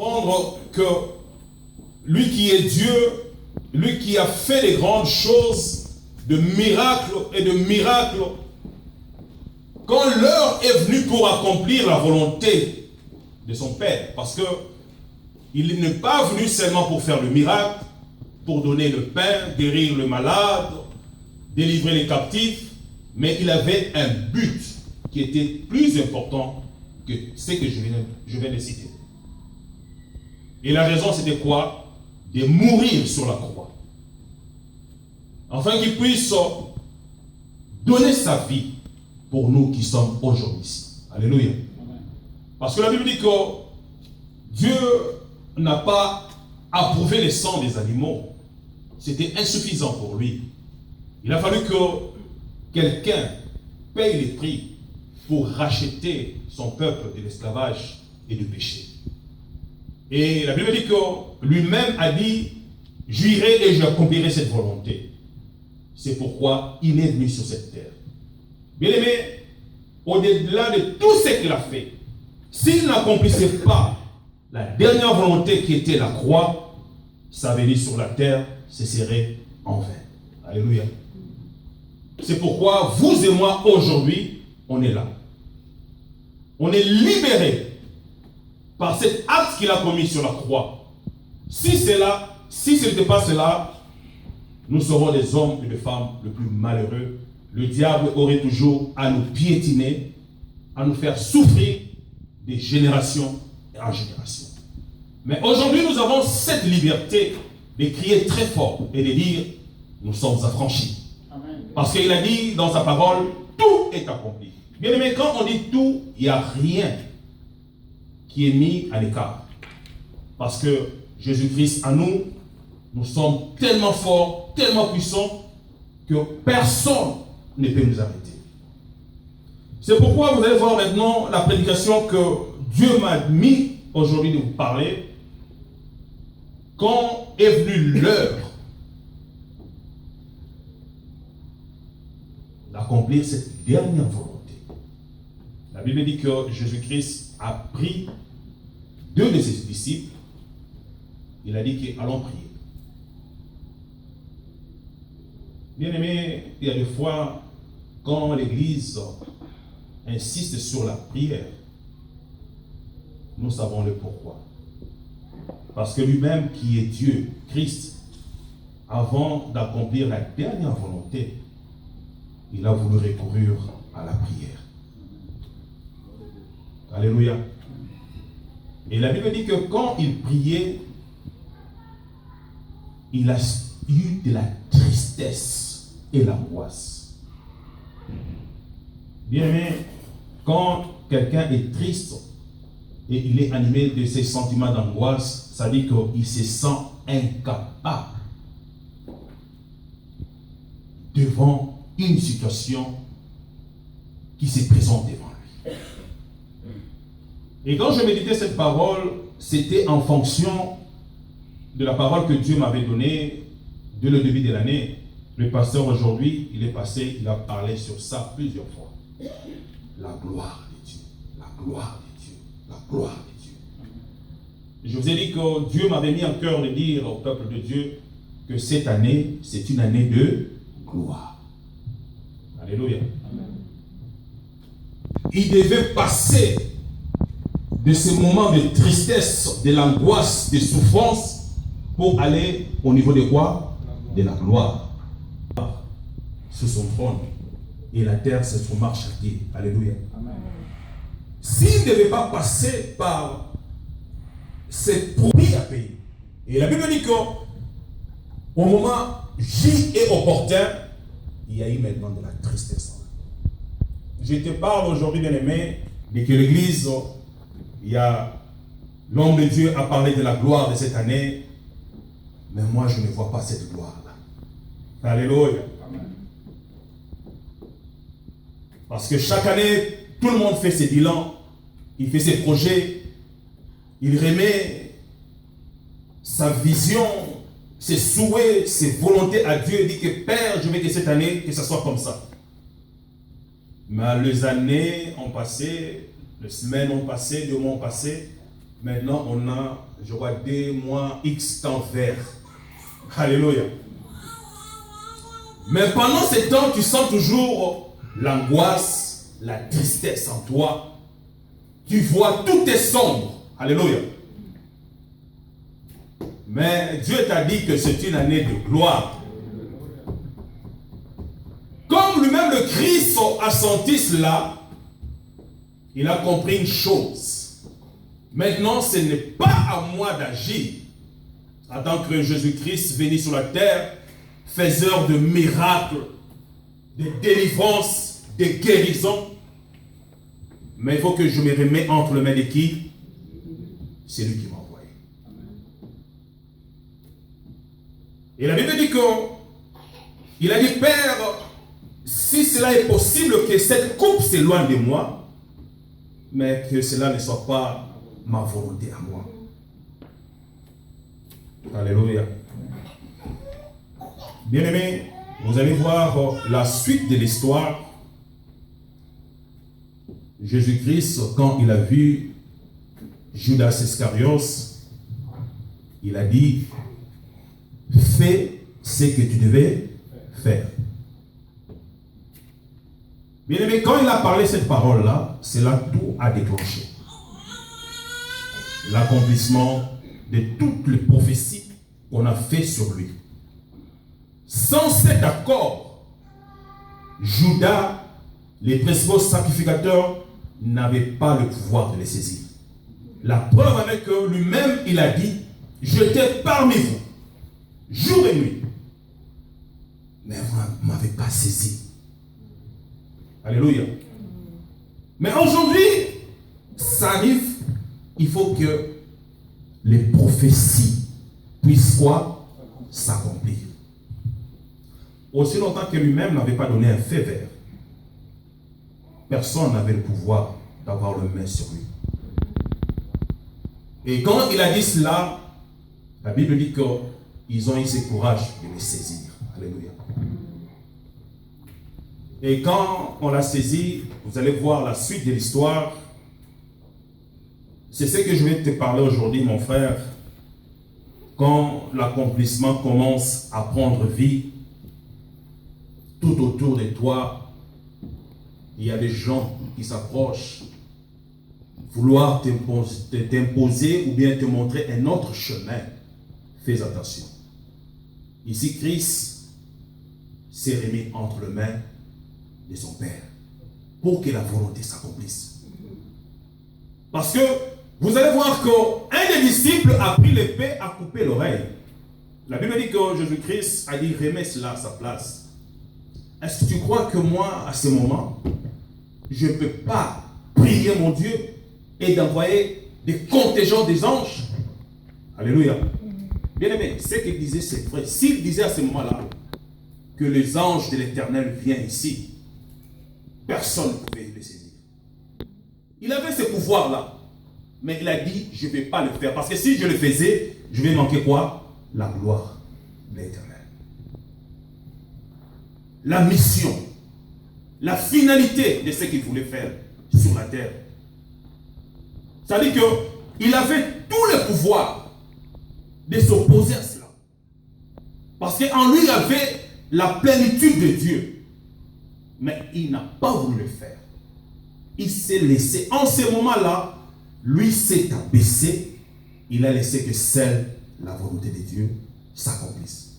comprendre que lui qui est Dieu, lui qui a fait les grandes choses, de miracles et de miracles, quand l'heure est venue pour accomplir la volonté de son Père, parce que il n'est pas venu seulement pour faire le miracle, pour donner le pain, guérir le malade, délivrer les captifs, mais il avait un but qui était plus important que ce que je viens de citer. Et la raison, c'était quoi? De mourir sur la croix. Afin qu'il puisse donner sa vie pour nous qui sommes aujourd'hui ici. Alléluia. Parce que la Bible dit que Dieu n'a pas approuvé les sangs des animaux. C'était insuffisant pour lui. Il a fallu que quelqu'un paye les prix pour racheter son peuple de l'esclavage et du péché. Et la Bible dit que lui-même a dit, j'irai et j'accomplirai cette volonté. C'est pourquoi il est venu sur cette terre. Bien aimé, au-delà de tout ce qu'il a fait, s'il n'accomplissait pas la dernière volonté qui était la croix, sa venue sur la terre, ce serait en vain. Alléluia. C'est pourquoi vous et moi, aujourd'hui, on est là. On est libérés par cet acte qu'il a commis sur la croix. Si ce n'était pas cela, nous serons les hommes et les femmes les plus malheureux. Le diable aurait toujours à nous piétiner, à nous faire souffrir de génération en génération. Mais aujourd'hui, nous avons cette liberté de crier très fort et de dire, nous sommes affranchis. Amen. Parce qu'il a dit dans sa parole, tout est accompli. Bien aimé, quand on dit tout, il n'y a rien qui est mis à l'écart. Parce que Jésus-Christ en nous, nous sommes tellement forts, tellement puissants, que personne ne peut nous arrêter. C'est pourquoi vous allez voir maintenant la prédication que Dieu m'a mis aujourd'hui de vous parler. Quand est venue l'heure d'accomplir cette dernière volonté. La Bible dit que Jésus-Christ a pris 2 de ses disciples. Il a dit qu'allons prier. Bien aimé, il y a des fois, quand l'Église insiste sur la prière, nous savons le pourquoi. Parce que lui-même, qui est Dieu, Christ, avant d'accomplir la dernière volonté, il a voulu recourir à la prière. Alléluia. Et la Bible dit que quand il priait, il a eu de la tristesse et l'angoisse. Bien aimé, quand quelqu'un est triste et il est animé de ces sentiments d'angoisse, ça dit qu'il se sent incapable devant une situation qui se présente devant lui. Et quand je méditais cette parole, c'était en fonction de la parole que Dieu m'avait donnée dès le début de l'année. Le pasteur aujourd'hui, il a parlé sur ça plusieurs fois. La gloire de Dieu, la gloire de Dieu, la gloire de Dieu. Je vous ai dit que Dieu m'avait mis en cœur de dire au peuple de Dieu que cette année, c'est une année de gloire. Alléluia. Il devait passer de ce moment de tristesse, de l'angoisse, de souffrance, pour aller au niveau de quoi? De la gloire. Sous son trône. Et la terre, c'est son marche à pied. Alléluia. S'il ne devait pas passer par cette prix à payer. Et la Bible dit qu'au moment J et opportun, il y a eu maintenant de la tristesse. Je te parle aujourd'hui, bien aimé, de que l'Église, l'homme de Dieu a parlé de la gloire de cette année, mais moi je ne vois pas cette gloire-là. Alléluia. Amen. Parce que chaque année, tout le monde fait ses bilans, il fait ses projets, il remet sa vision, ses souhaits, ses volontés à Dieu et dit que Père, je veux que cette année, que ça soit comme ça. Mais les années ont passé, les semaines ont passé, 2 mois ont passé, Maintenant, on a, je vois, des mois X temps vert. Alléluia. Mais pendant ces temps, tu sens toujours l'angoisse, la tristesse en toi. Tu vois, tout est sombre. Alléluia. Mais Dieu t'a dit que c'est une année de gloire. Comme lui-même le Christ a senti cela, il a compris une chose. Maintenant, ce n'est pas à moi d'agir. En tant que Jésus-Christ venu sur la terre, faiseur de miracles, de délivrance, de guérison. Mais il faut que je me remette entre les mains de qui? C'est lui qui m'a envoyé. Et la Bible dit qu'il a dit, Père, si cela est possible que cette coupe s'éloigne de moi, mais que cela ne soit pas ma volonté à moi. Alléluia. Bien-aimés, vous allez voir la suite de l'histoire. Jésus-Christ, quand il a vu Judas Iscariot, il a dit, fais ce que tu devais faire. Bien-aimé, quand il a parlé cette parole-là, c'est là tout a déclenché. L'accomplissement de toutes les prophéties qu'on a fait sur lui. Sans cet accord, Judas, les principaux sacrificateurs, n'avaient pas le pouvoir de les saisir. La preuve avec que lui-même, il a dit, j'étais parmi vous, jour et nuit. Mais vous ne m'avez pas saisi. Alléluia. Mais aujourd'hui, ça arrive, il faut que les prophéties puissent quoi? S'accomplir. Aussi longtemps que lui-même n'avait pas donné un feu vert, personne n'avait le pouvoir d'avoir le main sur lui. Et quand il a dit cela, la Bible dit qu'ils ont eu ce courage de le saisir. Alléluia. Et quand on l'a saisi, vous allez voir la suite de l'histoire. C'est ce que je vais te parler aujourd'hui, mon frère. Quand l'accomplissement commence à prendre vie, tout autour de toi, il y a des gens qui s'approchent, vouloir t'imposer ou bien te montrer un autre chemin. Fais attention. Ici, Christ s'est remis entre les mains de son Père pour que la volonté s'accomplisse. Parce que vous allez voir qu'un des disciples a pris l'épée, a coupé l'oreille. La Bible dit que Jésus-Christ a dit, remets cela à sa place. Est-ce que tu crois que moi, à ce moment, je ne peux pas prier mon Dieu et d'envoyer des contingents des anges? Alléluia. Bien-aimé, ce qu'il disait, c'est vrai. S'il disait à ce moment-là que les anges de l'Éternel viennent ici, personne ne pouvait le saisir. Il avait ce pouvoir-là. Mais il a dit, je ne vais pas le faire. Parce que si je le faisais, je vais manquer quoi? La gloire de l'Éternel. La mission, la finalité de ce qu'il voulait faire sur la terre. C'est-à-dire qu'il avait tout le pouvoir de s'opposer à cela. Parce qu'en lui, il avait la plénitude de Dieu. Mais il n'a pas voulu le faire. Il s'est laissé. En ce moment-là, lui s'est abaissé. Il a laissé que seule la volonté de Dieu s'accomplisse.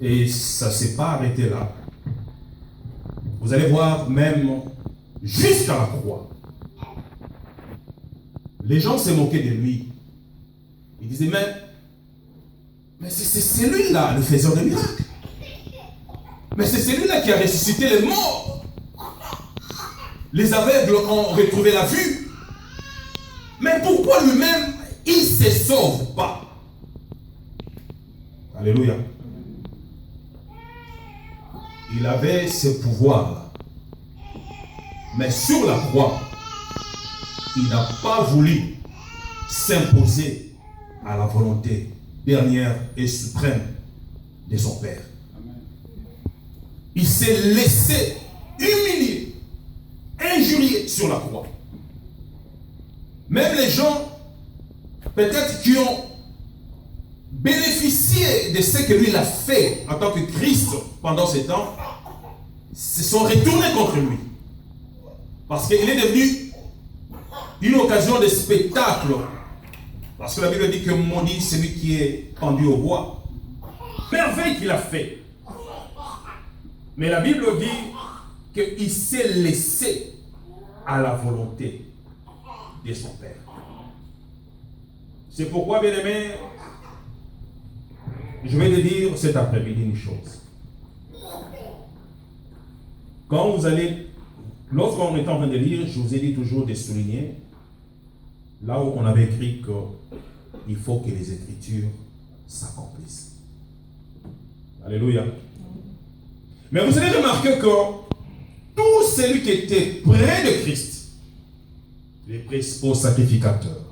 Et ça ne s'est pas arrêté là. Vous allez voir même jusqu'à la croix. Les gens se moquaient de lui. Ils disaient, mais c'est celui-là, le faiseur de miracles. Mais c'est celui-là qui a ressuscité les morts. Les aveugles ont retrouvé la vue. Mais pourquoi lui-même, il ne se sauve pas? Alléluia. Il avait ce pouvoir-là. Mais sur la croix, il n'a pas voulu s'imposer à la volonté dernière et suprême de son Père. Il s'est laissé humilier, injurier sur la croix. Même les gens, peut-être qui ont bénéficié de ce que lui a fait en tant que Christ pendant ce temps, se sont retournés contre lui. Parce qu'il est devenu une occasion de spectacle. Parce que la Bible dit que maudit celui qui est pendu au bois. Merveille qu'il a fait. Mais la Bible dit qu'il s'est laissé à la volonté de son Père. C'est pourquoi, bien-aimé, je vais te dire cet après-midi une chose. Quand vous allez, lorsqu'on est en train de lire, je vous ai dit toujours de souligner là où on avait écrit qu'il faut que les Écritures s'accomplissent. Alléluia. Mais vous allez remarquer que tout celui qui était près de Christ, les principaux sacrificateurs,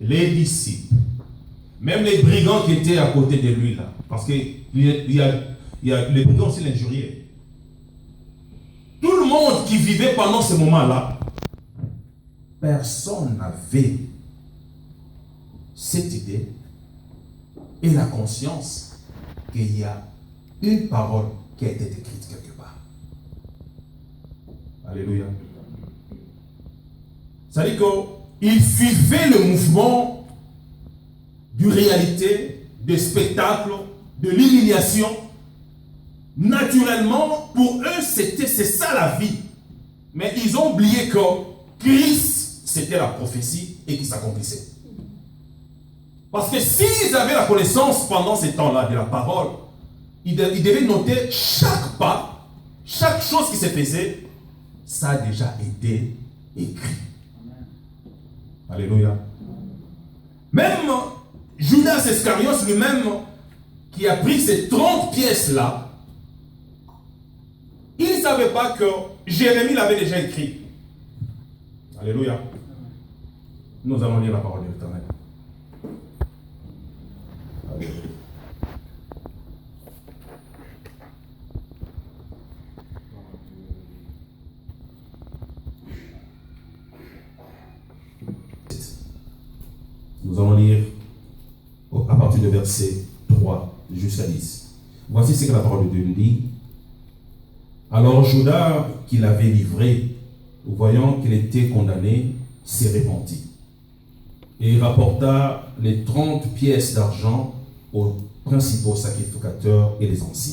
les disciples, même les brigands qui étaient à côté de lui là, parce qu'il y a les brigands aussi l'injuriaient. Tout le monde qui vivait pendant ce moment-là, personne n'avait cette idée et la conscience qu'il y a une parole qui a été écrite quelque part. Alléluia. Ça veut dire qu'il vivait le mouvement du réalité, des spectacles, de l'humiliation. Naturellement, pour eux, c'est ça la vie. Mais ils ont oublié que Christ, c'était la prophétie et qui s'accomplissait. Parce que s'ils avaient la connaissance pendant ces temps-là de la parole, ils devaient noter chaque pas, chaque chose qui se faisait, ça a déjà été écrit. Alléluia. Même Judas Iscariote lui-même, qui a pris ces 30 pièces-là, il ne savait pas que Jérémie l'avait déjà écrit. Alléluia. Nous allons lire la parole de l'Éternel. Alléluia. Nous allons lire à partir du verset 3 jusqu'à 10. Voici ce que la parole de Dieu nous dit. Alors Judas, qui l'avait livré, voyant qu'il était condamné, s'est repenti. Et il rapporta les 30 pièces d'argent aux principaux sacrificateurs et les anciens.